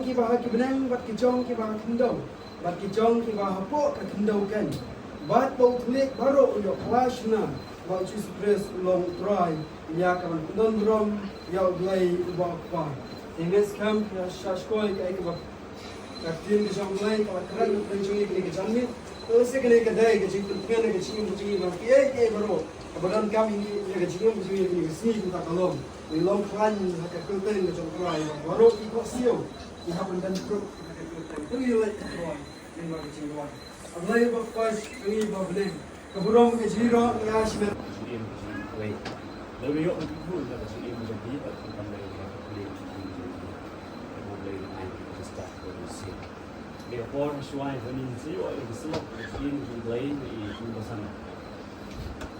ki bah ki benang bat ki jong ki bah kendau bat ki jong ki bah hapo ka kendau kan bat bau klik baru yo kelasna bau Jesus Christ long try ya kan don rom ya blai ba pa inges kam ya shashkoi ka ek ba ka tin ki jong blai ka kran pen chung ki ki jang ni se kene ka dai ki jing pen ka jing ba ki baru kemudian kami ini ya jing ni si ta kalom ni long klan ka ka ten ka jong try baru ikut sio ni ha dan pro tu yo lai ko ni ma ki jing wa Allah ba pas ni ba blai kemudian ke jiro ya shme Wait. Lalu yuk untuk pun ada sini menjadi atau pandai boleh boleh boleh start berusia. Dia pun sesuai dengan sih, orang Islam Muslim boleh di sana.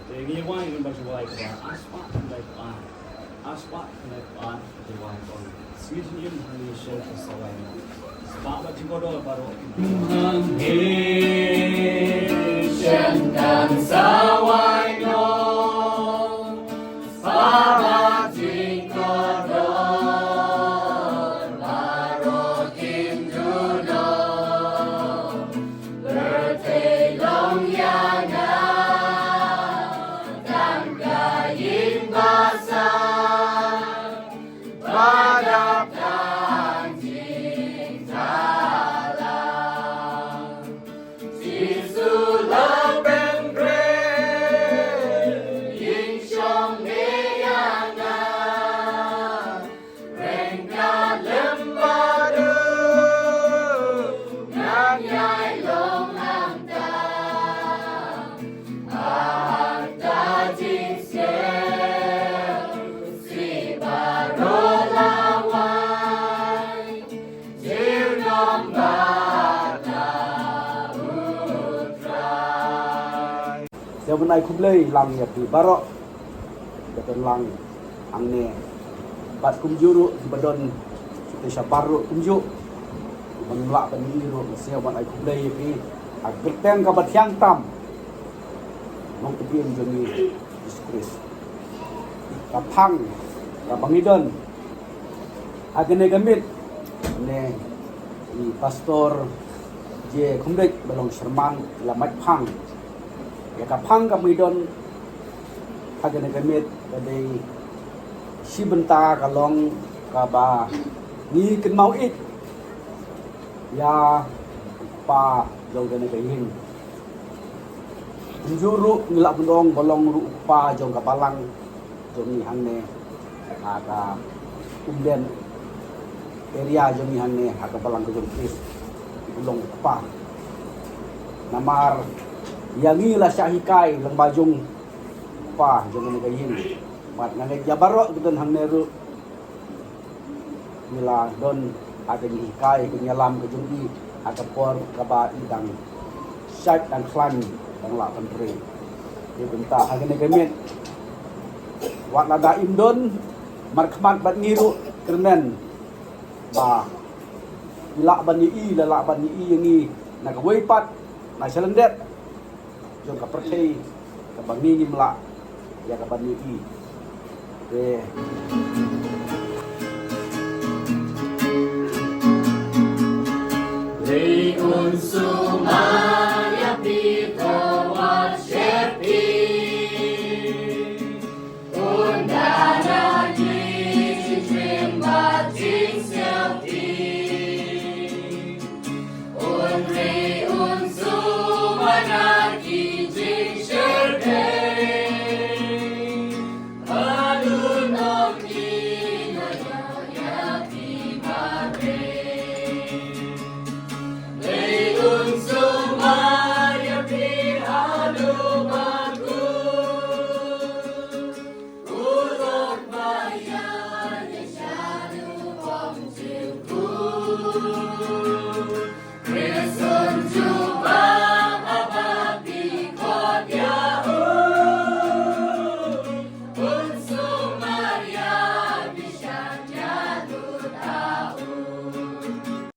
Jadi wah ini bersesuai dengan asma dengan asma dengan dengan on. Sini ini share sesuai. Sebab macam bodoh baru. Dan sawai no para jingkodon marokin duno bertelong yana dan kain basah pada anjing salam sisulah Yang menai kublai lang ya di barok beton lang angne bat kumjuru di badon desa baru kumju menulak peniru sia menai kublai pi agteng ka batyang tam mong tebien joni diskuris kapang ka bangidon agene gamit ne di pastor je kumdek balong serman lamat pang ya kapang kamidon hagane gamit dari si benta kalong kaba ni ken mau it ya pa jong gane kayin juru ngilak bendong bolong ru pa jong kapalang jong ni hanne aga umden area jong ni hanne aga balang ke jong kris bolong pa namar yang ila syahikai lembajung pa jangan gayin mat nane jabarok gudon hang neru mila don ada hikai kenyalam ke jumbi ada por kaba idang syait dan klan dan la pentri di benta hagene gemet wat lada imdon markmat bat ngiru kernen ba ila bani i la bani i yang nak weipat na selendet jom ka percaya ka bangi melak ya ka bani i Lei unsumaya pito wa shepi undana jisi trimba jinselti unri unsumana kijing sherde alunok inaya yakimare Chris